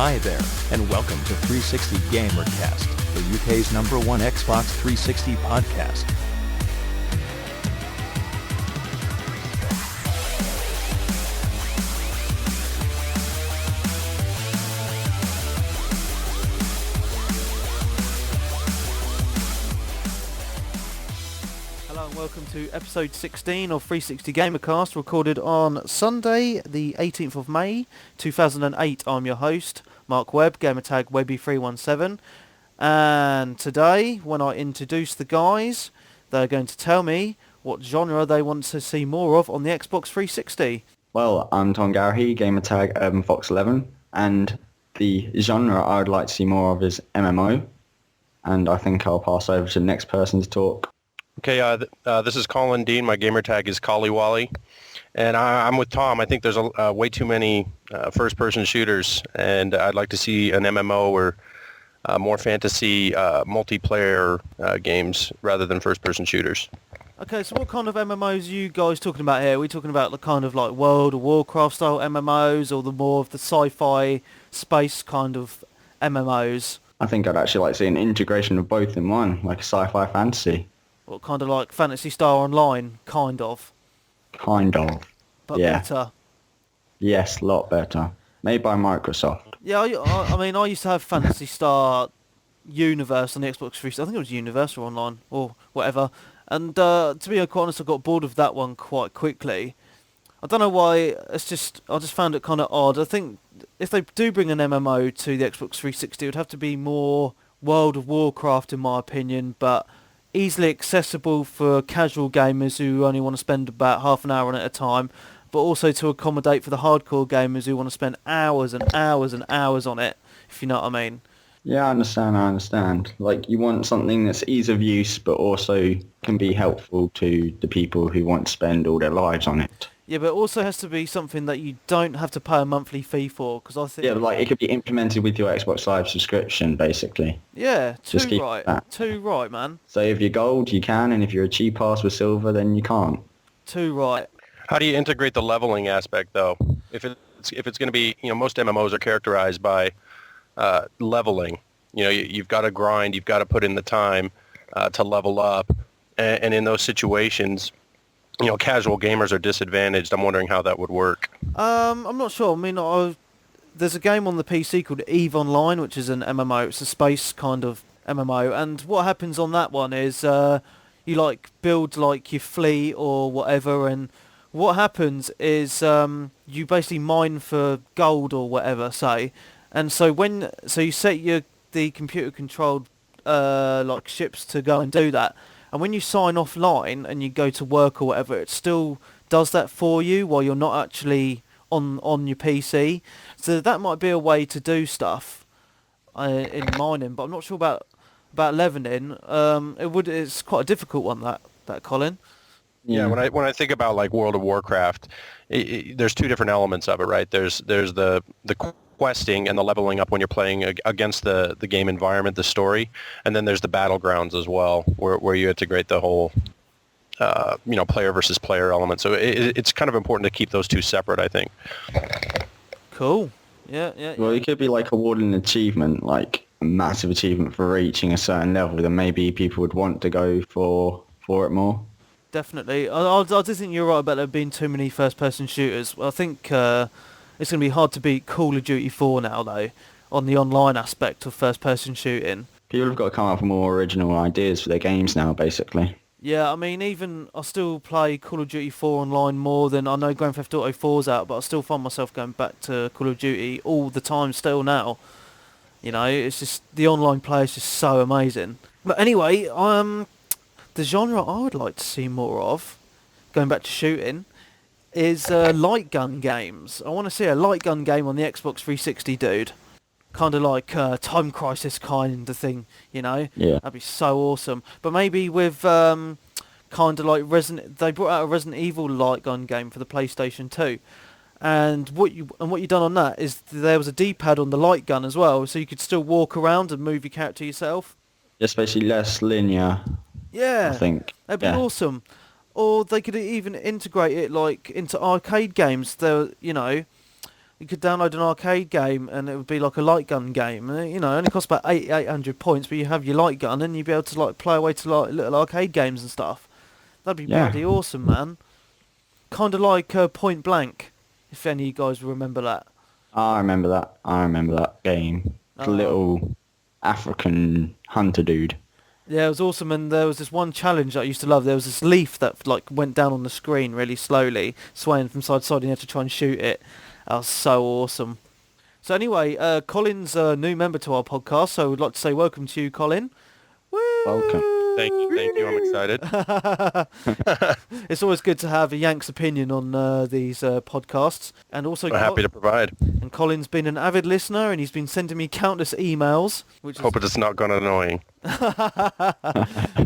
Hi there, and welcome to 360Gamercast, the UK's #1 Xbox 360 podcast. Hello and welcome to episode 16 of 360Gamercast, recorded on Sunday, the 18th of May, 2008. I'm your host, Mark Webb, gamertag Webby317, and today, when I introduce the guys, they're going to tell me what genre they want to see more of on the Xbox 360. Well, I'm Tom Gowrie, gamertag UrbanFox11, and the genre I would like to see more of is MMO, and I think I'll pass over to the next person to talk. Okay, this is Colin Dean. My gamer tag is Collywally, and I'm with Tom. I think there's way too many first-person shooters, and I'd like to see an MMO or more fantasy multiplayer games rather than first-person shooters. Okay, so what kind of MMOs are you guys talking about here? Are we talking about the kind of like World of Warcraft style MMOs, or the more of the sci-fi space kind of MMOs? I think I'd actually like to see an integration of both in one, like a sci-fi fantasy. What, kind of like Phantasy Star Online, kind of? Kind of. But yeah. better? Yes, a lot better. Made by Microsoft. Yeah, I mean, I used to have Phantasy Star Universe on the Xbox 360. I think it was Universal Online, or whatever. And to be quite honest, I got bored of that one quite quickly. I don't know why, I just found it kind of odd. I think if they do bring an MMO to the Xbox 360, it would have to be more World of Warcraft, in my opinion, but easily accessible for casual gamers who only want to spend about half an hour on it at a time, but also to accommodate for the hardcore gamers who want to spend hours and hours and hours on it, if you know what I mean. Yeah, I understand. Like, you want something that's ease of use, but also can be helpful to the people who want to spend all their lives on it. Yeah, but it also has to be something that you don't have to pay a monthly fee for, because I think... Yeah, like, it could be implemented with your Xbox Live subscription, basically. Yeah, Just keep that. Too right, man. So if you're gold, you can, and if you're a cheap pass with silver, then you can't. Too right. How do you integrate the leveling aspect, though? If it's going to be, most MMOs are characterized by leveling. You've got to grind, you've got to put in the time to level up, and in those situations, casual gamers are disadvantaged. I'm wondering how that would work. I'm not sure. I mean, there's a game on the PC called EVE Online, which is an MMO. It's a space kind of MMO, and what happens on that one is you build your fleet or whatever, and what happens is you basically mine for gold or whatever, say, and so you set the computer controlled ships to go and do that. And when you sign offline and you go to work or whatever, it still does that for you while you're not actually on your PC. So that might be a way to do stuff in mining, but I'm not sure about leveling. It's quite a difficult one, that Colin. Yeah, when I think about World of Warcraft, there's two different elements of it, right? There's the questing and the leveling up when you're playing against the game environment, the story, and then there's the battlegrounds as well, where you integrate the whole player versus player element. So it's kind of important to keep those two separate, I think. Cool. Yeah. Well, it could be awarding an achievement, like a massive achievement for reaching a certain level, then maybe people would want to go for it more. Definitely. I do think you're right about there being too many first-person shooters. I think it's going to be hard to beat Call of Duty 4 now, though, on the online aspect of first-person shooting. People have got to come up with more original ideas for their games now, basically. Yeah, I mean, I still play Call of Duty 4 online more than... I know Grand Theft Auto 4's out, but I still find myself going back to Call of Duty all the time still now. It's just... The online play is just so amazing. But anyway, the genre I would like to see more of, going back to shooting, is light gun games. I want to see a light gun game on the Xbox 360, dude. Kind of like Time Crisis kind of thing, Yeah. That'd be so awesome. But maybe with kind of like they brought out a Resident Evil light gun game for the PlayStation 2. And what you've done on that is there was a D-pad on the light gun as well, so you could still walk around and move your character yourself. Especially less linear. Yeah. I think. That'd be awesome. Or they could even integrate it into arcade games. The You could download an arcade game and it would be like a light gun game. You know, it only costs about 800 points, but you have your light gun and you'd be able to like play away to like little arcade games and stuff. That'd be Yeah. bloody awesome, man. Kind of like Point Blank, if any of you guys remember that. I remember that game. The Oh. little African hunter dude. Yeah, it was awesome, and there was this one challenge that I used to love. There was this leaf that like went down on the screen really slowly, swaying from side to side, and you had to try and shoot it. That was so awesome. So anyway, Colin's a new member to our podcast, so we'd like to say welcome to you, Colin. Woo! Welcome. Thank you. I'm excited. It's always good to have a Yank's opinion on these podcasts, and also I'm happy to provide. And Colin's been an avid listener, and he's been sending me countless emails, which is Hope it's not gone annoying.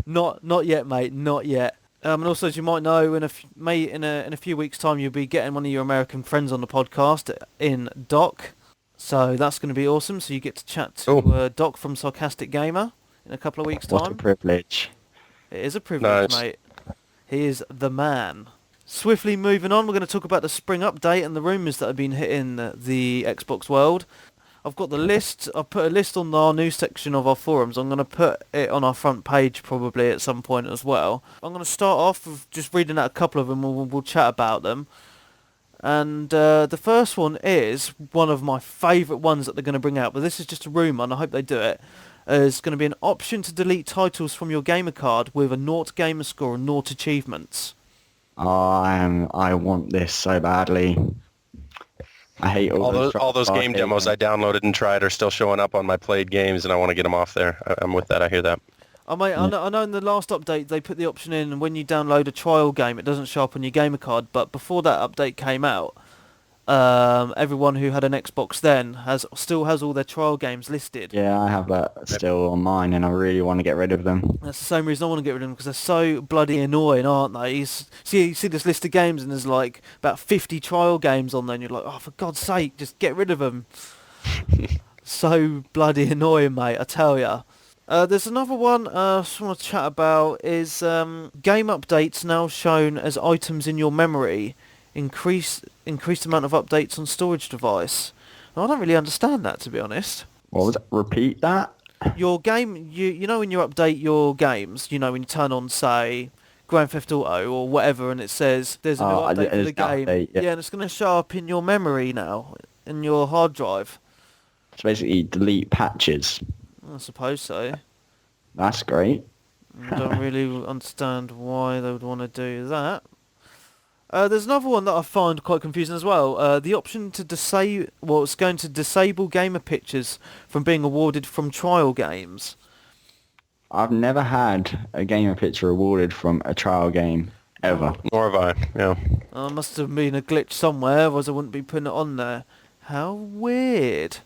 not yet, mate, not yet. And also, as you might know, in a few weeks' time, you'll be getting one of your American friends on the podcast in Doc. So that's going to be awesome. So you get to chat to Doc from Sarcastic Gamer in a couple of weeks' time. What a privilege. It is a privilege, Nice. mate. He is the man. Swiftly moving on, we're going to talk about the spring update and the rumours that have been hitting the Xbox world. I've got the list. I've put a list on our news section of our forums. I'm going to put it on our front page probably at some point as well. I'm going to start off with just reading out a couple of them and we'll chat about them. And the first one is one of my favourite ones that they're going to bring out, but this is just a rumour and I hope they do it. There's going to be an option to delete titles from your gamer card with a 0 gamer score and 0 achievements. I want this so badly. I hate All those game demos I downloaded and tried are still showing up on my played games, and I want to get them off there. I'm with that. I hear that. I know in the last update they put the option in, and when you download a trial game, it doesn't show up on your gamer card. But before that update came out, everyone who had an Xbox then still has all their trial games listed. Yeah, I have that still on mine, and I really want to get rid of them. That's the same reason I want to get rid of them, because they're so bloody annoying, aren't they? You see this list of games, and there's like about 50 trial games on there, and you're like, oh, for God's sake, just get rid of them. So bloody annoying, mate, I tell ya. There's another one I just want to chat about, is game updates now shown as items in your memory. Increased amount of updates on storage device. I don't really understand that, to be honest. What was it? Repeat that? Your game, you know when you update your games, you know when you turn on, say, Grand Theft Auto or whatever, and it says there's a new update for the game. Update, yeah. And it's going to show up in your memory now, in your hard drive. It's basically delete patches. I suppose so. That's great. I don't really understand why they would want to do that. There's another one that I find quite confusing as well. The option to it's going to disable gamer pictures from being awarded from trial games. I've never had a gamer picture awarded from a trial game, ever. Nor have I. Yeah. Must have been a glitch somewhere, otherwise I wouldn't be putting it on there. How weird.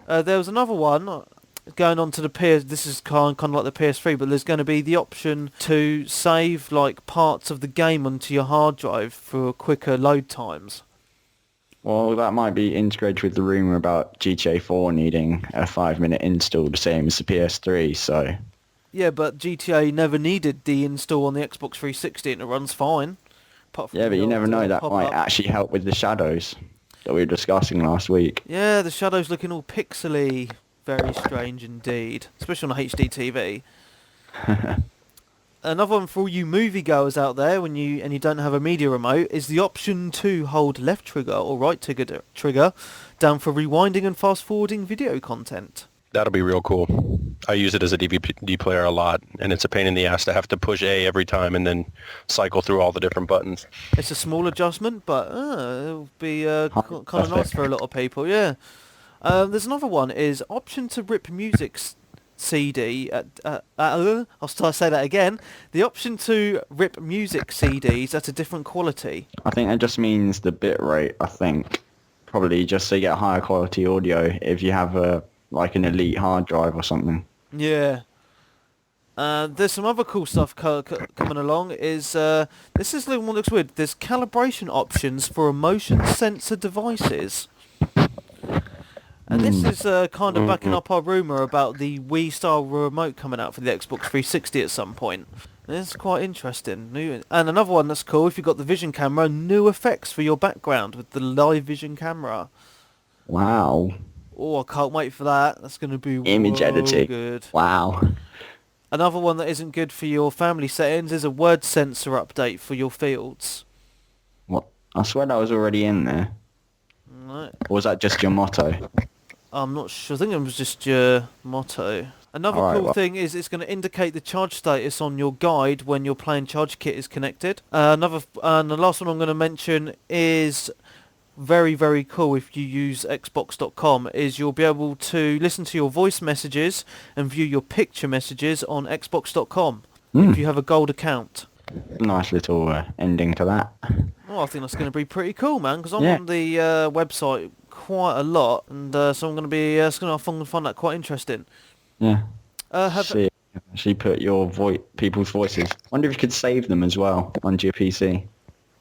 There was another one going on to the PS. This is kind of like the PS3, but there's going to be the option to save like parts of the game onto your hard drive for quicker load times. Well, that might be integrated with the rumour about GTA 4 needing a 5-minute install, the same as the PS3, so... Yeah, but GTA never needed the install on the Xbox 360 and it runs fine. Apart from Yeah, but you the never old, know, that might pop-up. actually help with the shadows that we were discussing last week. Yeah, the shadow's looking all pixely. Very strange indeed, especially on a HD TV. Another one for all you moviegoers out there, when you don't have a media remote, is the option to hold left trigger or right trigger down for rewinding and fast forwarding video content. That'll be real cool. I use it as a DVD player a lot, and it's a pain in the ass to have to push A every time and then cycle through all the different buttons. It's a small adjustment, but it'll be kind of nice for a lot of people. Yeah. There's another one, is option to rip music CD. I'll say that again. The option to rip music CDs at a different quality. I think that just means the bit rate, I think. Probably just so you get higher quality audio if you have an elite hard drive or something. Yeah. There's some other cool stuff coming along. This is the one that looks weird. There's calibration options for motion sensor devices. And this is kind of backing up our rumour about the Wii-style remote coming out for the Xbox 360 at some point. And it's quite interesting. And another one that's cool, if you've got the vision camera, new effects for your background with the live vision camera. Wow. Oh, I can't wait for that. That's going to be Image editing. good. Wow. Another one that isn't good for your family settings is a word sensor update for your fields. What? I swear that was already in there. Right. Or was that just your motto? I'm not sure. I think it was just your motto. Another Alright, cool well. thing is it's going to indicate the charge status on your guide when your playing charge kit is connected. And the last one I'm going to mention is very, very cool if you use Xbox.com, is you'll be able to listen to your voice messages and view your picture messages on Xbox.com if you have a gold account. Nice little ending to that. Oh, I think that's going to be pretty cool, man, because I'm Yeah. on the website quite a lot, and so I'm going to be I'm going to find that quite interesting. Yeah. Have She put your people's voices. Wonder if you could save them as well onto your PC.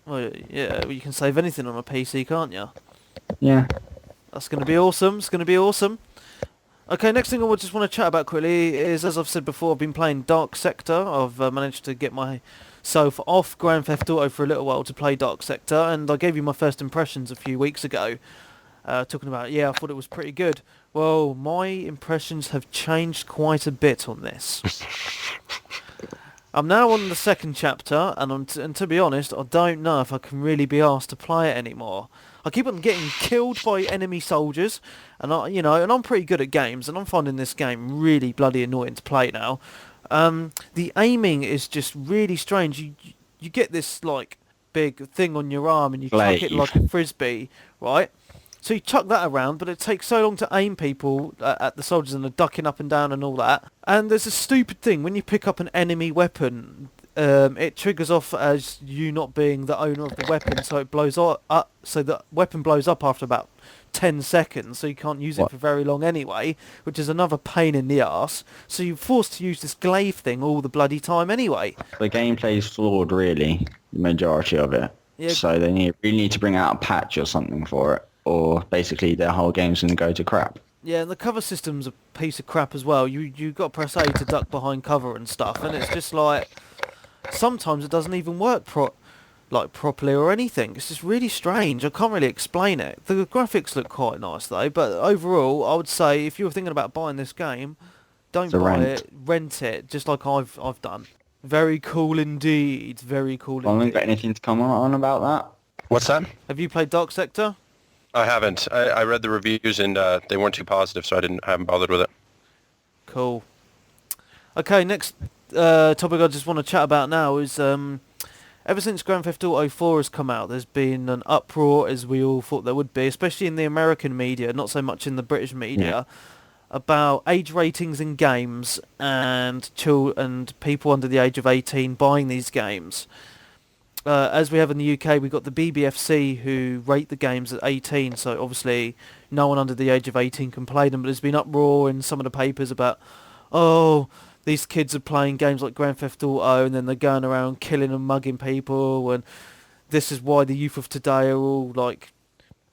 Well, yeah, well, you can save anything on a PC, can't you? Yeah. That's going to be awesome. It's going to be awesome. Okay, next thing I just want to chat about quickly is, as I've said before, I've been playing Dark Sector. I've managed to get myself off Grand Theft Auto for a little while to play Dark Sector, and I gave you my first impressions a few weeks ago, talking about, I thought it was pretty good. Well, my impressions have changed quite a bit on this. I'm now on the second chapter, and to be honest, I don't know if I can really be asked to play it anymore. I keep on getting killed by enemy soldiers, and I'm pretty good at games, and I'm finding this game really bloody annoying to play now. The aiming is just really strange. You get this like big thing on your arm, and you chuck it Glaive. like a frisbee, right? So you chuck that around, but it takes so long to aim people at the soldiers, and they're ducking up and down and all that. And there's a stupid thing, when you pick up an enemy weapon, it triggers off as you not being the owner of the weapon, so it blows up. So the weapon blows up after about 10 seconds, so you can't use it What? for very long anyway, which is another pain in the arse. So you're forced to use this glaive thing all the bloody time anyway. The gameplay's flawed, really. The majority of it. Yeah. So they really need to bring out a patch or something for it. Or basically their whole game's going to go to crap. Yeah, and the cover system's a piece of crap as well. You got to press A to duck behind cover and stuff, and it's just like sometimes it doesn't even work properly or anything. It's just really strange. I can't really explain it. The graphics look quite nice though, but overall, I would say if you were thinking about buying this game, don't It's a buy rent. it. Rent it, just like I've done. Very cool indeed. Very cool Colin, indeed. got anything to come on about that? What's that? Have you played Dark Sector? I haven't. I read the reviews and they weren't too positive, so I haven't bothered with it. Cool. Okay, next topic I just want to chat about now is ever since Grand Theft Auto 4 has come out, there's been an uproar, as we all thought there would be, especially in the American media, not so much in the British media, about age ratings in games and people under the age of 18 buying these games. As we have in the UK, we've got the BBFC who rate the games at 18, so obviously no one under the age of 18 can play them, but there's been uproar in some of the papers about, these kids are playing games like Grand Theft Auto and then they're going around killing and mugging people, and this is why the youth of today are all like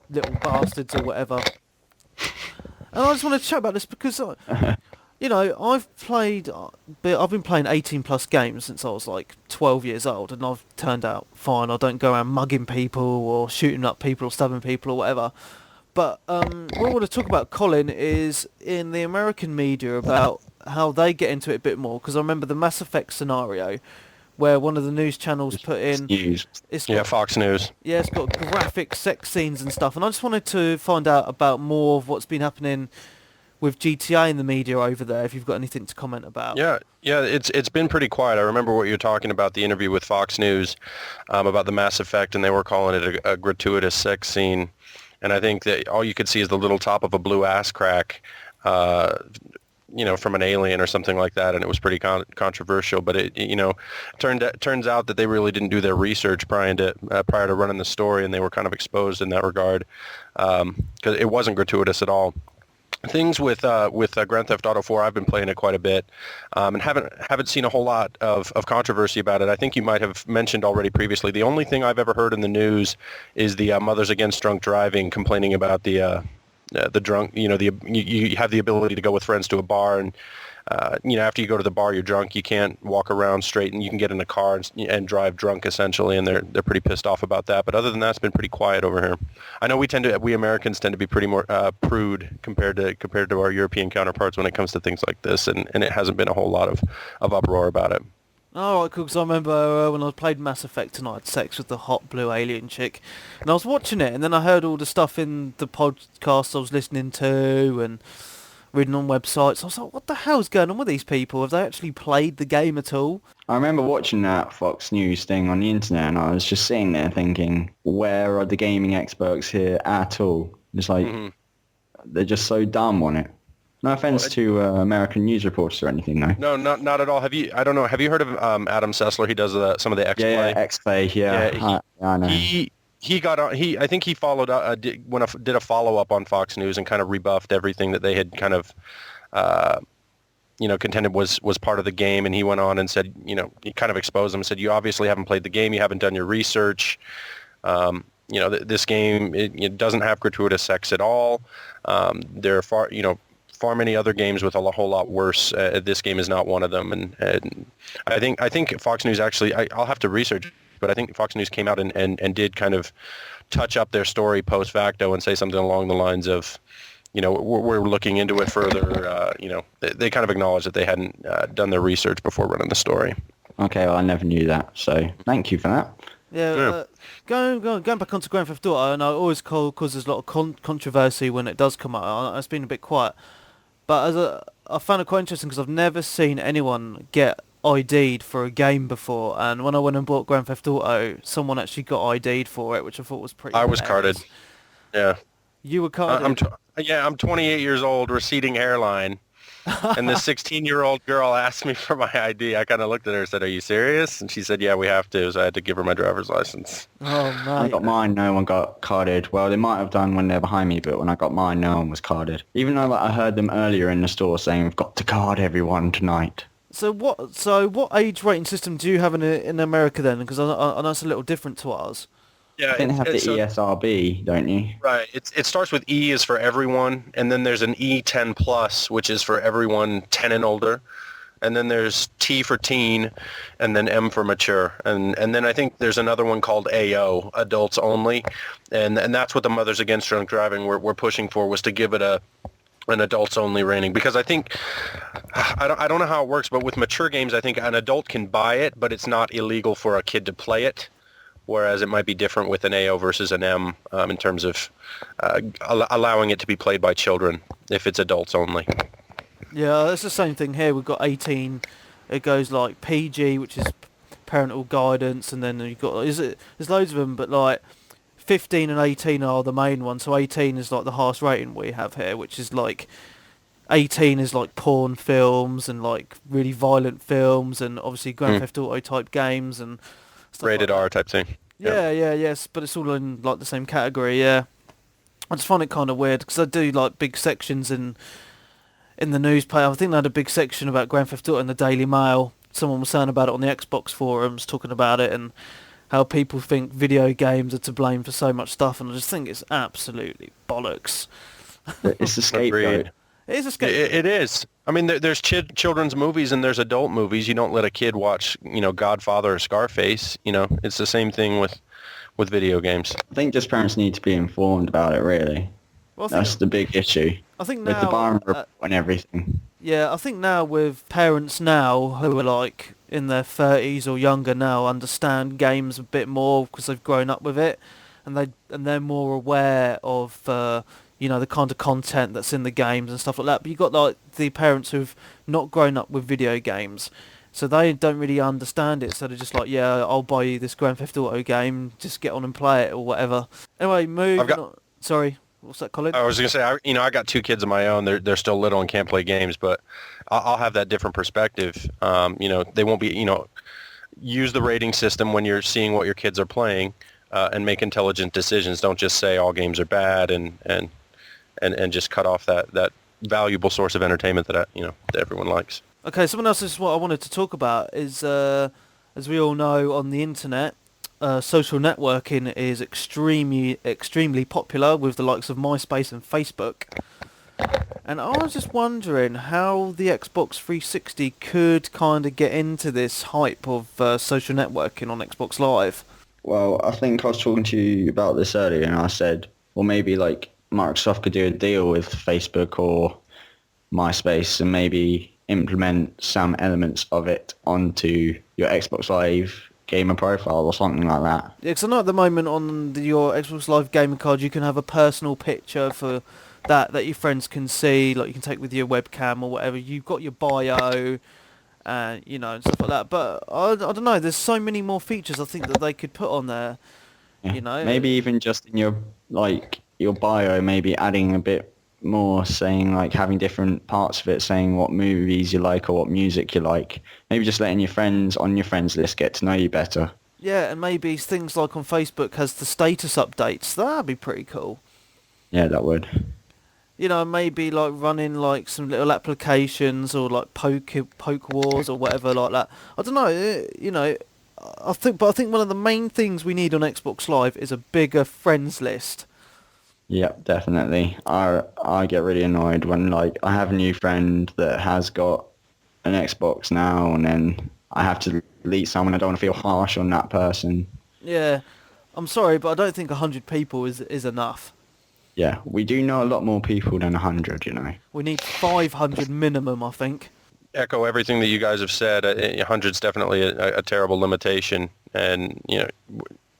little bastards or whatever. And I just want to chat about this because I've been playing 18 plus games since I was like 12 years old, and I've turned out fine. I don't go around mugging people or shooting up people or stabbing people or whatever. But what I want to talk about, Colin, is in the American media about how they get into it a bit more, because I remember the Mass Effect scenario where one of the news channels put in... News. Fox News. Yeah, it's got graphic sex scenes and stuff, and I just wanted to find out about more of what's been happening with GTA in the media over there, if you've got anything to comment about. Yeah, it's been pretty quiet. I remember what you were talking about, the interview with Fox News about the Mass Effect, and they were calling it a gratuitous sex scene. And I think that all you could see is the little top of a blue ass crack, from an alien or something like that, and it was pretty controversial. But it turns out that they really didn't do their research prior to running the story, and they were kind of exposed in that regard because it wasn't gratuitous at all. Things with Grand Theft Auto 4, I've been playing it quite a bit, and haven't seen a whole lot of controversy about it. I think you might have mentioned already previously. The only thing I've ever heard in the news is the Mothers Against Drunk Driving complaining about the drunk. You have the ability to go with friends to a bar and after you go to the bar, you're drunk, you can't walk around straight, and you can get in a car and drive drunk essentially, and they're pretty pissed off about that. But other than that, it's been pretty quiet over here. I know we Americans tend to be pretty more prude compared to our European counterparts when it comes to things like this, and it hasn't been a whole lot of uproar about it. Oh, right, cool, because I remember when I played Mass Effect and I had sex with the hot blue alien chick, and I was watching it, and then I heard all the stuff in the podcast I was listening to, and reading on websites. I was like, what the hell's going on with these people? Have they actually played the game at all? I remember watching that Fox News thing on the internet, and I was just sitting there thinking, where are the gaming experts here at all? It's like, they're just so dumb on it. No offense to American news reporters or anything, though. No, not at all. Have you heard of Adam Sessler? He does some of the X-Play. Yeah, X-Play, yeah. I know. He got on. I think he followed up, did a follow-up on Fox News and kind of rebuffed everything that they had kind of, contended was part of the game. And he went on and said, he kind of exposed them and said, you obviously haven't played the game. You haven't done your research. This game, it doesn't have gratuitous sex at all. There are far many other games with a whole lot worse. This game is not one of them, and I think Fox News actually. I'll have to research, but I think Fox News came out and did kind of touch up their story post facto and say something along the lines of, we're looking into it further. They kind of acknowledged that they hadn't done their research before running the story. Okay, well, I never knew that, so thank you for that. Yeah. Going back onto Grand Theft Auto, and I always causes a lot of controversy when it does come out. It's been a bit quiet. But I found it quite interesting because I've never seen anyone get ID'd for a game before, and when I went and bought Grand Theft Auto, someone actually got ID'd for it, which I thought was pretty I was hilarious. carded. Yeah. You were carded? I'm 28 years old, receding hairline, and this 16-year-old girl asked me for my ID. I kind of looked at her and said, are you serious? And she said, yeah, we have to, so I had to give her my driver's license. Oh, mate. I got mine, no one got carded. Well, they might have done when they're behind me, but when I got mine, no one was carded. Even though I heard them earlier in the store saying, we've got to card everyone tonight. So what age rating system do you have in America then? Because I know it's a little different to ours. Yeah, I think they have the ESRB, don't you? Right. It starts with E is for everyone, and then there's an E10 plus, which is for everyone 10 and older, and then there's T for teen, and then M for mature, and then I think there's another one called AO, adults only, and that's what the Mothers Against Drunk Driving were pushing for, was to give it an adults only rating, because I think I don't know how it works, but with mature games, I think an adult can buy it, but it's not illegal for a kid to play it. Whereas it might be different with an AO versus an M in terms of allowing it to be played by children if it's adults only. Yeah, it's the same thing here. We've got 18. It goes like PG, which is parental guidance, and then you've got there's loads of them, but like 15 and 18 are the main ones. So 18 is like the highest rating we have here, which is like 18 is like porn films and like really violent films, and obviously Grand Theft Auto type games and stuff rated like R type thing. Yes, but it's all in like the same category. Yeah, I just find it kind of weird because I do like big sections in the newspaper. I think they had a big section about Grand Theft Auto in the Daily Mail. Someone was saying about it on the Xbox forums, talking about it and how people think video games are to blame for so much stuff, and I just think it's absolutely bollocks. It's a scapegoat. It is a scapegoat. It is. I mean, there's children's movies and there's adult movies. You don't let a kid watch, Godfather or Scarface. It's the same thing with video games. I think just parents need to be informed about it, really. Well, that's the big issue. I think now, with the Byron report and everything. Yeah, I think now with parents now who are like in their 30s or younger now understand games a bit more because they've grown up with it, and they're more aware of the kind of content that's in the games and stuff like that. But you've got like the parents who've not grown up with video games, so they don't really understand it. So they're just like, yeah, I'll buy you this Grand Theft Auto game, just get on and play it or whatever. Anyway, Sorry, what's that, Colin? I was going to say, I got two kids of my own. They're still little and can't play games, but I'll have that different perspective. They won't be, use the rating system when you're seeing what your kids are playing and make intelligent decisions. Don't just say all games are bad and just cut off that valuable source of entertainment that everyone likes. Okay, something else is what I wanted to talk about is, as we all know, on the internet, social networking is extremely popular with the likes of MySpace and Facebook. And I was just wondering how the Xbox 360 could kind of get into this hype of social networking on Xbox Live. Well, I think I was talking to you about this earlier, and I said, well, maybe like Microsoft could do a deal with Facebook or MySpace and maybe implement some elements of it onto your Xbox Live gamer profile or something like that. Yeah, because I know at the moment on your Xbox Live gamer card you can have a personal picture for that your friends can see, like you can take with your webcam or whatever. You've got your bio, and and stuff like that. But I don't know. There's so many more features I think that they could put on there. Yeah. Maybe even just in your your bio, maybe adding a bit more, saying like having different parts of it, saying what movies you like or what music you like. Maybe just letting your friends on your friends list get to know you better. Yeah, and maybe things like on Facebook has the status updates. That'd be pretty cool. Yeah, that would. Maybe like running like some little applications or like poke wars or whatever like that. I don't know. I think one of the main things we need on Xbox Live is a bigger friends list. Yep, definitely. I get really annoyed when like I have a new friend that has got an Xbox now, and then I have to delete someone. I don't want to feel harsh on that person. Yeah, I'm sorry, but I don't think 100 people is enough. Yeah, we do know a lot more people than 100, We need 500 minimum, I think. Echo everything that you guys have said. 100's definitely a terrible limitation, and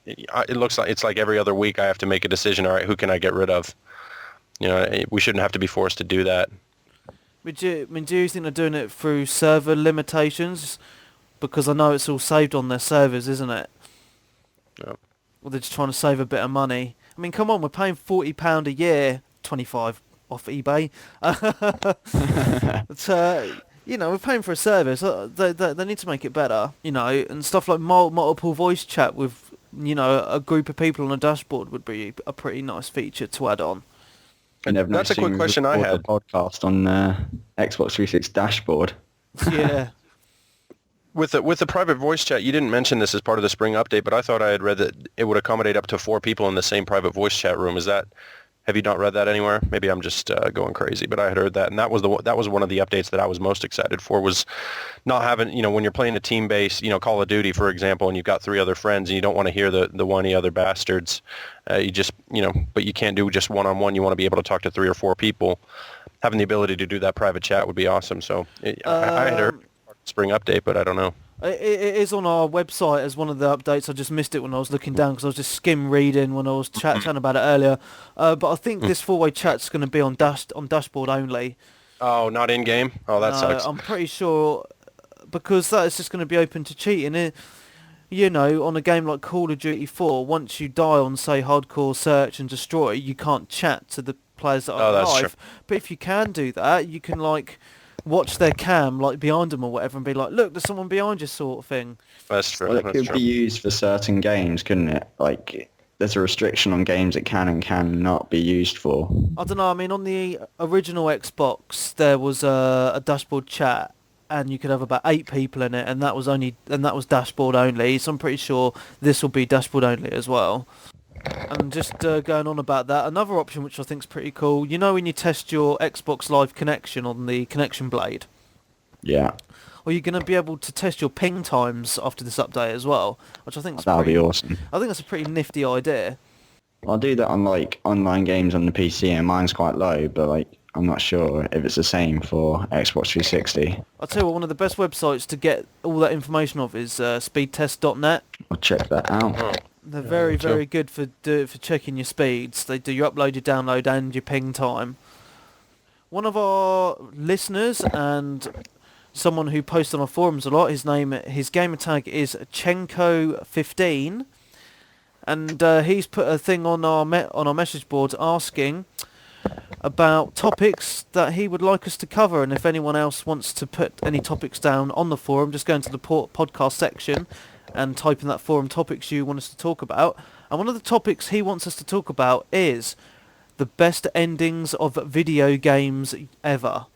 it looks like it's like every other week I have to make a decision. All right, who can I get rid of? We shouldn't have to be forced to do that. Do you think they're doing it through server limitations? Because I know it's all saved on their servers, isn't it? Yeah. Or they're just trying to save a bit of money. I mean, come on, we're paying £40 a year, 25 off eBay. But, we're paying for a service. They need to make it better, and stuff like multiple voice chat with, a group of people on a dashboard would be a pretty nice feature to add on. That's a quick question I had. Podcast on Xbox 360 dashboard. Yeah. With the private voice chat, you didn't mention this as part of the spring update, but I thought I had read that it would accommodate up to 4 people in the same private voice chat room. Have you not read that anywhere? Maybe I'm just going crazy, but I had heard that, and that was one of the updates that I was most excited for, was not having, when you're playing a team-based, Call of Duty, for example, and you've got 3 other friends, and you don't want to hear the whiny other bastards. You just, but you can't do just one-on-one. You want to be able to talk to 3 or 4 people. Having the ability to do that private chat would be awesome. So I had heard spring update, but I don't know. It is on our website as one of the updates. I just missed it when I was looking down because I was just skim reading when I was chatting about it earlier. But I think this 4-way chat's going to be on dashboard only. Oh, not in game? Oh, that sucks. I'm pretty sure because that is just going to be open to cheating. On a game like Call of Duty 4, once you die on, say, hardcore search and destroy, you can't chat to the players that are that's alive. true. But if you can do that, you can watch their cam behind them or whatever and be like, look, there's someone behind you, sort of thing. That's true. Well, it could be used for certain games, couldn't it? Like, there's a restriction on games it can and cannot be used for. I don't know. I mean, on the original Xbox, there was a dashboard chat, and you could have about 8 people in it, and that was dashboard only. So I'm pretty sure this will be dashboard only as well. And just going on about that, another option which I think is pretty cool, when you test your Xbox Live connection on the connection blade? Yeah. Or you're going to be able to test your ping times after this update as well, which I think that would be awesome. I think that's a pretty nifty idea. I'll do that on online games on the PC, and mine's quite low, but I'm not sure if it's the same for Xbox 360. I'll tell you what, one of the best websites to get all that information of is speedtest.net. I'll check that out. Oh. They're very, very good for checking your speeds. They do your upload, your download, and your ping time. One of our listeners and someone who posts on our forums a lot, his gamer tag is Chenko15, and he's put a thing on our message board asking about topics that he would like us to cover, and if anyone else wants to put any topics down on the forum, just go into the podcast section and type in that forum topics you want us to talk about. And one of the topics he wants us to talk about is the best endings of video games ever.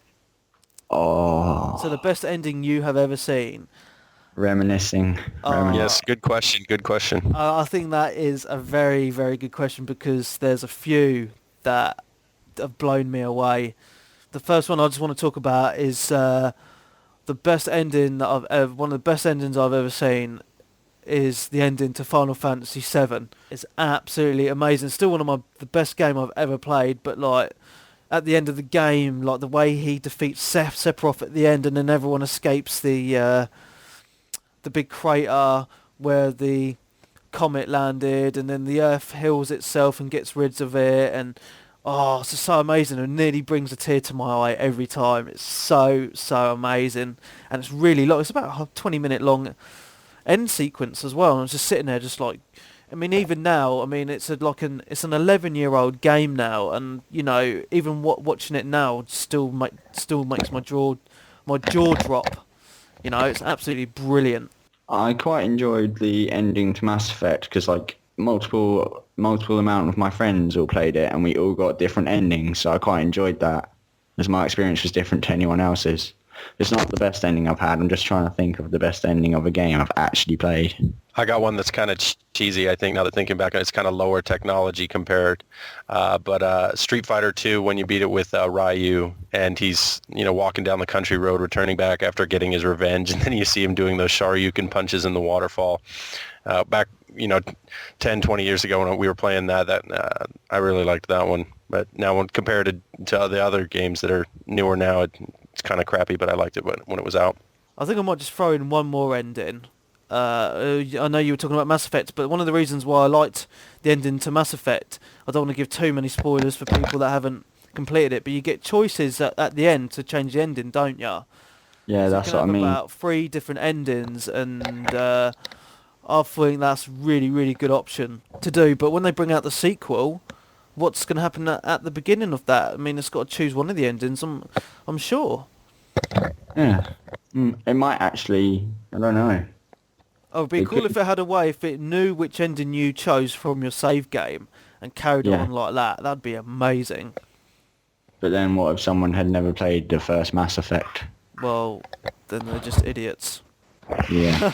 Oh. So the best ending you have ever seen. Reminiscing. Yes, good question. I think that is a very, very good question because there's a few that have blown me away. The first one I just want to talk about is the best ending that one of the best endings I've ever seen is the ending to Final Fantasy VII. It's absolutely amazing. Still one of the best game I've ever played, but like at the end of the game, like the way he defeats Sephiroth at the end, and then everyone escapes the big crater where the comet landed, and then the Earth heals itself and gets rid of it, and it's just so amazing. It nearly brings a tear to my eye every time. It's so amazing, and it's really long. It's about a 20-minute long end sequence as well. And I was just sitting there, just like, I mean, even now, I mean, it's an 11-year-old game now, and you know, even watching it now still makes my jaw drop. You know, it's absolutely brilliant. I quite enjoyed the ending to Mass Effect because like multiple amount of my friends all played it and we all got different endings, so I quite enjoyed that as my experience was different to anyone else's. It's not the best ending I've had. I'm just trying to think of the best ending of a game I've actually played. I got one that's kind of cheesy, I think, now that thinking back on it. It's kind of lower technology compared. But Street Fighter 2, when you beat it with Ryu, and he's, you know, walking down the country road, returning back after getting his revenge, and then you see him doing those Shoryuken punches in the waterfall. Back, you know, 10, 20 years ago when we were playing that I really liked that one. But now when compared to the other games that are newer now, it's kind of crappy, but I liked it when it was out. I think I might just throw in one more ending. I know you were talking about Mass Effect, but one of the reasons why I liked the ending to Mass Effect, I don't want to give too many spoilers for people that haven't completed it, but you get choices at the end to change the ending, don't you? Yeah, so that's you can what I have mean. About 3 different endings, and I think that's really, really good option to do. But when they bring out the sequel, what's going to happen at the beginning of that? I mean, it's got to choose one of the endings, I'm sure. Yeah. It might actually, I don't know. Oh, it'd be It cool could- if it had a way, if it knew which ending you chose from your save game and carried it Yeah. on like that. That'd be amazing. But then what if someone had never played the first Mass Effect? Well, then they're just idiots. Yeah.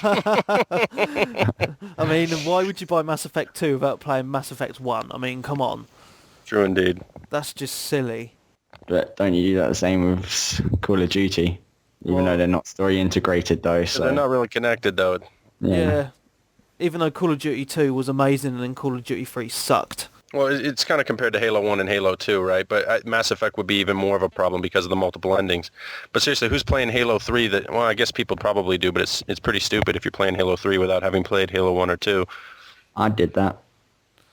I mean, why would you buy Mass Effect 2 without playing Mass Effect 1? I mean, come on. True indeed. That's just silly. But don't you do that the same with Call of Duty? Even Well- though they're not story integrated though, so... They're not really connected, though. Yeah. Even though Call of Duty 2 was amazing and then Call of Duty 3 sucked. Well, it's kind of compared to Halo 1 and Halo 2, right? But Mass Effect would be even more of a problem because of the multiple endings. But seriously, who's playing Halo 3 that... Well, I guess people probably do, but it's pretty stupid if you're playing Halo 3 without having played Halo 1 or 2. I did that.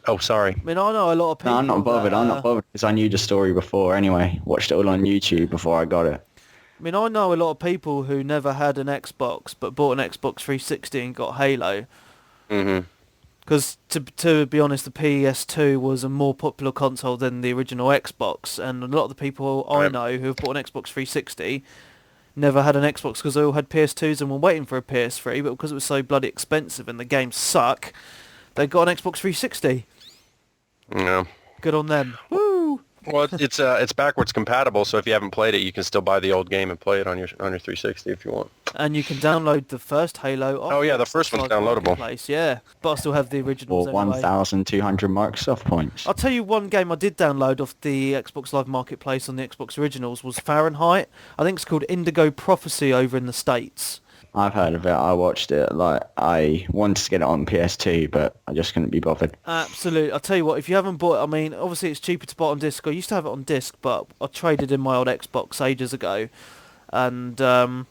Oh, sorry. I mean, I know a lot of people. No, I'm not bothered. that, I'm not bothered because I knew the story before anyway. Watched it all on YouTube before I got it. I mean, I know a lot of people who never had an Xbox but bought an Xbox 360 and got Halo. Mm-hmm. Because to be honest, the PS2 was a more popular console than the original Xbox, and a lot of the people I Right. know who have bought an Xbox 360 never had an Xbox because they all had PS2s and were waiting for a PS3, but because it was so bloody expensive and the games suck, they got an Xbox 360. Yeah. Good on them. Woo! Well, it's backwards compatible, so if you haven't played it, you can still buy the old game and play it on your 360 if you want. And you can download the first Halo. Off Oh, yeah, the the first Xbox one's Live downloadable. Marketplace, yeah, but I still have the Or originals anyway. 1,200 Microsoft points. I'll tell you one game I did download off the Xbox Live Marketplace on the Xbox Originals was Fahrenheit. I think it's called Indigo Prophecy over in the States. I've heard of it. I watched it. Like I wanted to get it on PS2, but I just couldn't be bothered. Absolutely. I'll tell you what, if you haven't bought it, I mean, obviously it's cheaper to buy it on disc. I used to have it on disc, but I traded in my old Xbox ages ago. And that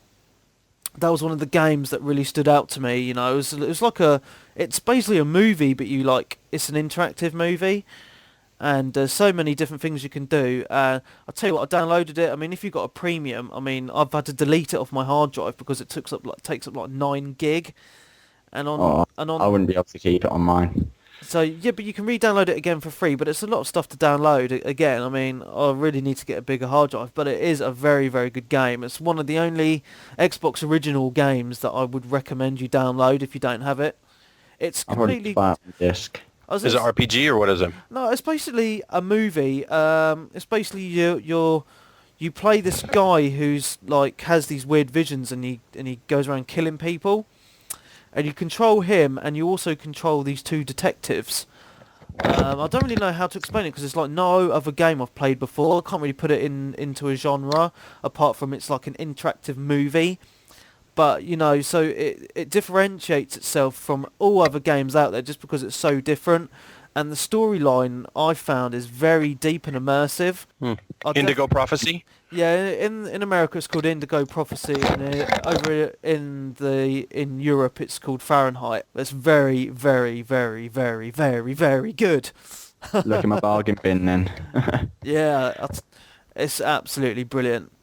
was one of the games that really stood out to me. You know, it was like it's basically a movie, but it's an interactive movie. And there's so many different things you can do. I'll tell you what, I downloaded it. I mean, if you've got a premium, I mean, I've had to delete it off my hard drive because it takes up like 9 gig. And on I wouldn't be able to keep it on mine. So yeah, but you can re-download it again for free. But it's a lot of stuff to download again. I mean, I really need to get a bigger hard drive. But it is a very, very good game. It's one of the only Xbox original games that I would recommend you download if you don't have it. It's I've already completely. buy it on disc. Is it RPG or what is it? No, it's basically a movie. It's basically you play this guy who's like has these weird visions and he goes around killing people, and you control him and you also control these 2 detectives. I don't really know how to explain it because it's like no other game I've played before. I can't really put it into a genre apart from it's like an interactive movie. But, so it differentiates itself from all other games out there just because it's so different. And the storyline I found is very deep and immersive. Indigo Prophecy? Yeah, in America it's called Indigo Prophecy, and over in Europe it's called Fahrenheit. It's very, very, very, very, very, very good. Look in my bargain bin then. Yeah, it's absolutely brilliant.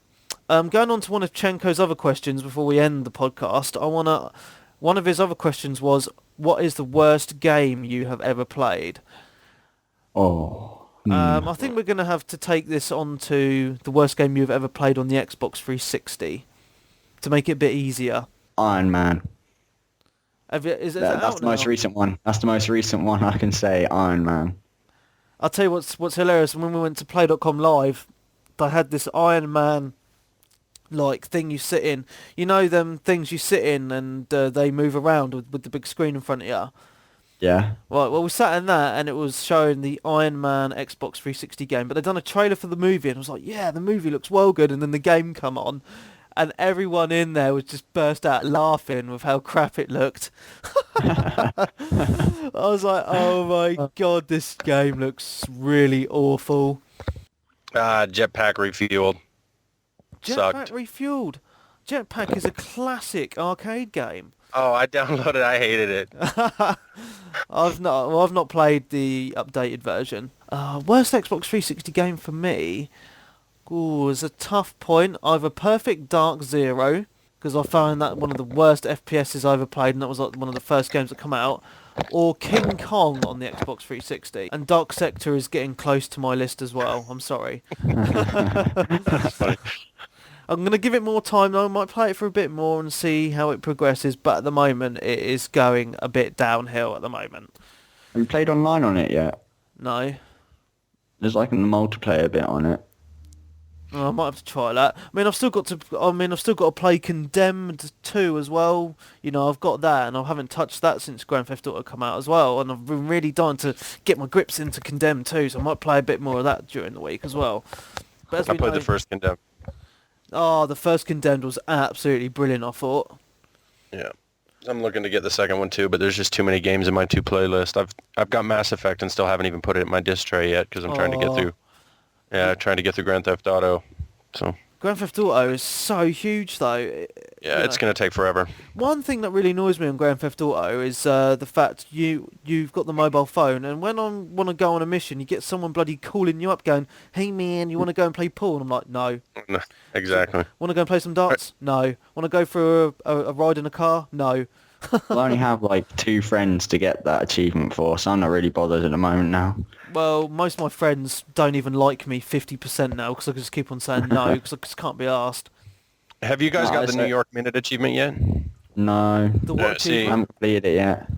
Going on to one of Chenko's other questions before we end the podcast, one of his other questions was, what is the worst game you have ever played? Oh. I think we're going to have to take this on to the worst game you've ever played on the Xbox 360 to make it a bit easier. Iron Man. Is That's the most recent one. That's the most recent one I can say, Iron Man. I'll tell you what's hilarious. When we went to Play.com Live, they had this Iron Man like thing you sit in. You know them things you sit in and they move around with the big screen in front of you? Yeah. Right, well we sat in that and it was showing the Iron Man Xbox 360 game, but they'd done a trailer for the movie and I was like, yeah, the movie looks well good, and then the game come on and everyone in there was just burst out laughing with how crap it looked. I was like, oh my god, this game looks really awful. Jetpack Refueled. Jetpack Sucked. Refueled. Jetpack is a classic arcade game. Oh, I downloaded it. I hated it. I've not played the updated version. Worst Xbox 360 game for me. Ooh, it's a tough point. Either Perfect Dark Zero, because I found that one of the worst FPSs I ever played, and that was like one of the first games that come out, or King Kong on the Xbox 360. And Dark Sector is getting close to my list as well. I'm sorry. That's funny. I'm going to give it more time though. I might play it for a bit more and see how it progresses, but at the moment it is going a bit downhill at the moment. Have you played online on it yet? No. There's like a multiplayer bit on it. I might have to try that. I've still got to play Condemned 2 as well. I've got that and I haven't touched that since Grand Theft Auto come out as well, and I've been really dying to get my grips into Condemned 2, so I might play a bit more of that during the week as well. But as I we played know, the first Condemned. Oh, the first Condemned was absolutely brilliant, I thought. Yeah. I'm looking to get the second one too, but there's just too many games in my 2 playlist. I've got Mass Effect and still haven't even put it in my disc tray yet because I'm trying to get through. Yeah, trying to get through Grand Theft Auto. So. Grand Theft Auto is so huge though. Yeah, it's going to take forever. One thing that really annoys me on Grand Theft Auto is the fact you've got the mobile phone, and when I want to go on a mission, you get someone bloody calling you up going, "Hey man, you want to go and play pool?" And I'm like, "No." Exactly. Want to go and play some darts? No. Want to go for a ride in a car? No. I only have like 2 friends to get that achievement for, so I'm not really bothered at the moment now. Well, most of my friends don't even like me 50% now because I just keep on saying no because I just can't be asked. Have you guys got the New York Minute achievement yet? No. The what see, I haven't completed it yet.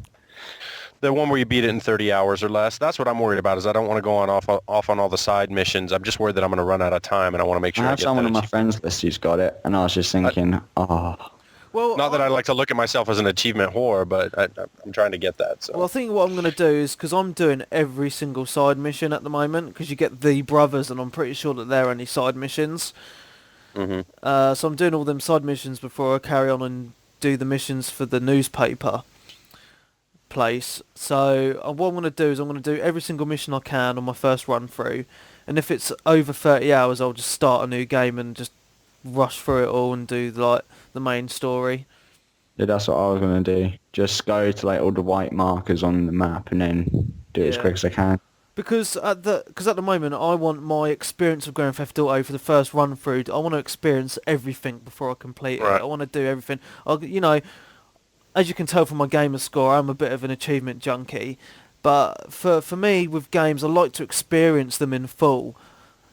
The one where you beat it in 30 hours or less. That's what I'm worried about. Is I don't want to go off on all the side missions. I'm just worried that I'm going to run out of time, and I want to make sure I I have get someone that on my achievement. friends list who's got it, and I was just thinking, Well, Not that I like to look at myself as an achievement whore, but I'm trying to get that. So. Well, I think what I'm going to do is, because I'm doing every single side mission at the moment, because you get the brothers, and I'm pretty sure that they're only side missions. Mm-hmm. So I'm doing all them side missions before I carry on and do the missions for the newspaper place. So what I'm going to do is I'm going to do every single mission I can on my first run through, and if it's over 30 hours, I'll just start a new game and just rush through it all and do the main story. yeah, that's what I was going to do. Just go to like all the white markers on the map and then do it as Yeah. quick as I can. Because at the moment I want my experience of Grand Theft Auto for the first run through. I want to experience everything before I complete it. Right. I want to do everything. As you can tell from my gamer score, I'm a bit of an achievement junkie. But for me, with games, I like to experience them in full,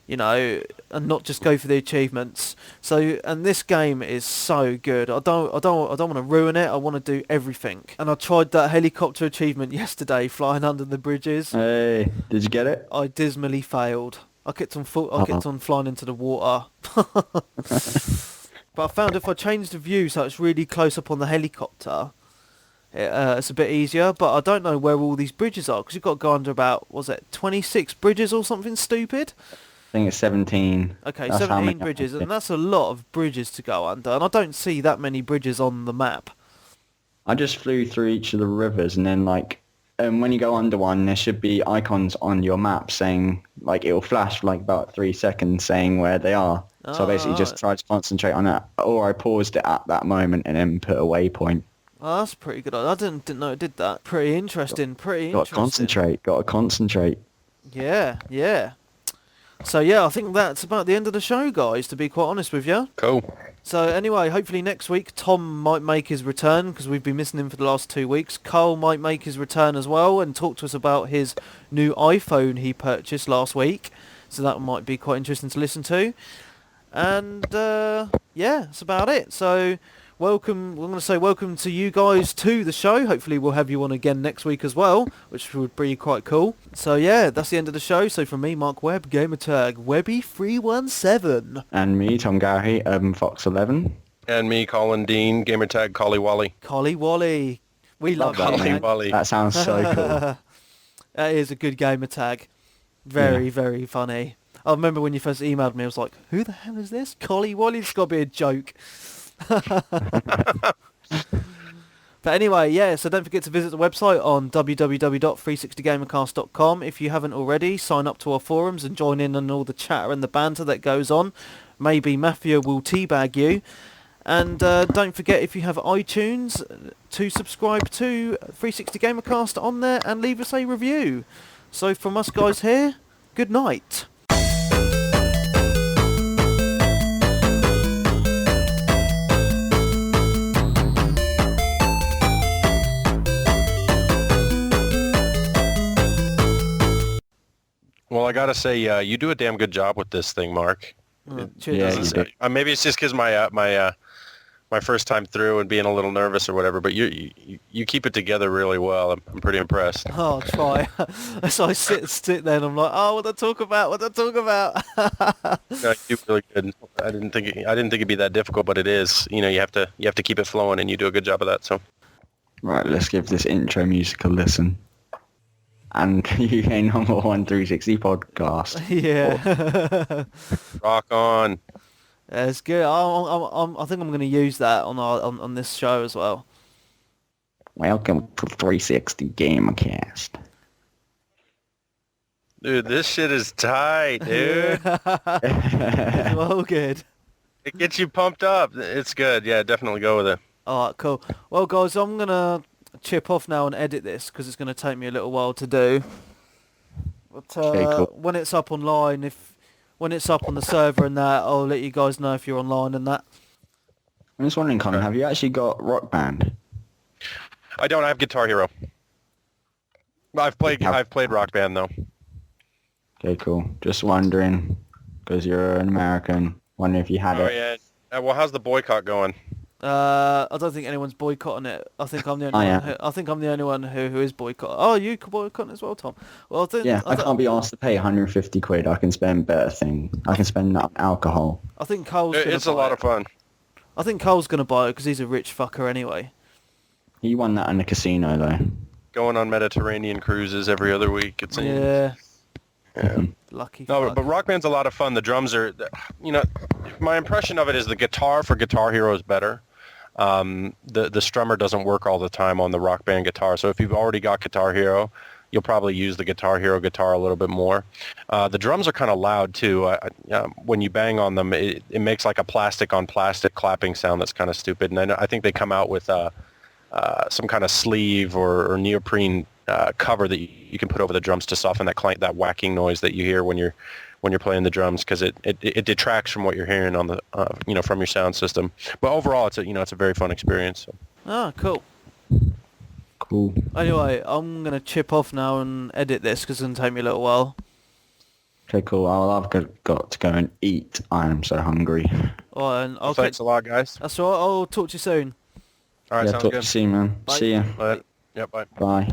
and not just go for the achievements. And this game is so good. I don't want to ruin it. I want to do everything. And I tried that helicopter achievement yesterday, flying under the bridges. Hey, did you get it? I dismally failed. I kept on flying into the water. But I found if I change the view so it's really close up on the helicopter, it's a bit easier. But I don't know where all these bridges are, because you've got to go under about, was it 26 bridges or something stupid? I think it's 17. Okay, That's how 17 many bridges, I think. and that's a lot of bridges to go under, and I don't see that many bridges on the map. I just flew through each of the rivers, and then when you go under one, there should be icons on your map saying, it'll flash for about 3 seconds saying where they are. So I basically just tried to concentrate on that, or I paused it at that moment and then put a waypoint. Oh, that's pretty good. I didn't know it did that. Pretty interesting. Got to concentrate. Yeah. So yeah, I think that's about the end of the show, guys, to be quite honest with you. Cool. So anyway, hopefully next week Tom might make his return, because we've been missing him for the last 2 weeks. Carl might make his return as well and talk to us about his new iPhone he purchased last week. So that might be quite interesting to listen to. And yeah, that's about it. So welcome, we're going to say welcome to you guys to the show. Hopefully we'll have you on again next week as well, which would be quite cool. So yeah, that's the end of the show. So from me, Mark Webb, gamertag Webby317. And me, Tom Gowrie, Fox11. And me, Colin Dean, gamertag Collie Wally. Collie Wally. We love that, Collie man. Wally. That sounds so cool. That is a good gamer tag. Very, very funny. I remember when you first emailed me, I was like, who the hell is this? Collie Wally? It's got to be a joke. But anyway, yeah, so don't forget to visit the website on www.360gamercast.com. If you haven't already, sign up to our forums and join in on all the chatter and the banter that goes on. Maybe Mafia will teabag you. And don't forget, if you have iTunes, to subscribe to 360Gamercast on there and leave us a review. So from us guys here, good night. Well, I gotta say, you do a damn good job with this thing, Mark. Cheers. Maybe it's just because my first time through and being a little nervous or whatever, but you keep it together really well. I'm pretty impressed. Oh, I'll try. So I sit there and I'm like, oh, what do I talk about? No, you do really good. I didn't think it'd be that difficult, but it is. You have to keep it flowing, and you do a good job of that. So, Right, let's give this intro music a listen. And UK number 1 360 podcast. Yeah. rock on. That's good. I think I'm going to use that on this show as well. Welcome to 360 Gamercast. Dude, this shit is tight, dude. Well, good. It gets you pumped up. It's good. Yeah, definitely go with it. Alright, cool. Well, guys, I'm going to chip off now and edit this, because it's going to take me a little while to do. But Okay, cool. when it's up online, when it's up on the server and that, I'll let you guys know if you're online and that. I'm just wondering, Colin, have you actually got Rock Band? I don't. I have Guitar Hero. I've played Rock Band though. Okay, cool. Just wondering, because you're an American, wondering if you had it. Yeah. Well, how's the boycott going? I don't think anyone's boycotting it. I think I'm the only one. I think I'm the only one who is boycotting. Oh, you could boycott it as well, Tom. Well, I can't be asked to pay 150 quid. I can spend better things. I can spend that on alcohol. I think Cole's gonna It's a lot of fun. I think Cole's gonna buy it because he's a rich fucker anyway. He won that in the casino, though. Going on Mediterranean cruises every other week. It seems. Yeah. Yeah. Lucky. No, fuck. but Rock Band's a lot of fun. The drums are, my impression of it is the guitar for Guitar Hero is better. The strummer doesn't work all the time on the Rock Band guitar. So if you've already got Guitar Hero, you'll probably use the Guitar Hero guitar a little bit more. The drums are kind of loud too. When you bang on them, it makes like a plastic on plastic clapping sound that's kind of stupid. And I think they come out with some kind of sleeve or neoprene cover that you can put over the drums to soften that whacking noise that you hear when you're playing the drums, because it detracts from what you're hearing on the from your sound system. But overall, it's a very fun experience. So. Ah, cool. Cool. Anyway, I'm gonna chip off now and edit this because it's gonna take me a little while. Okay, cool. I've got to go and eat. I am so hungry. Alright, and Well, thanks a lot, guys. That's all right. I'll talk to you soon. All right, Yeah, sounds talk good. to you, man. Bye. See ya. Yep, bye. Bye.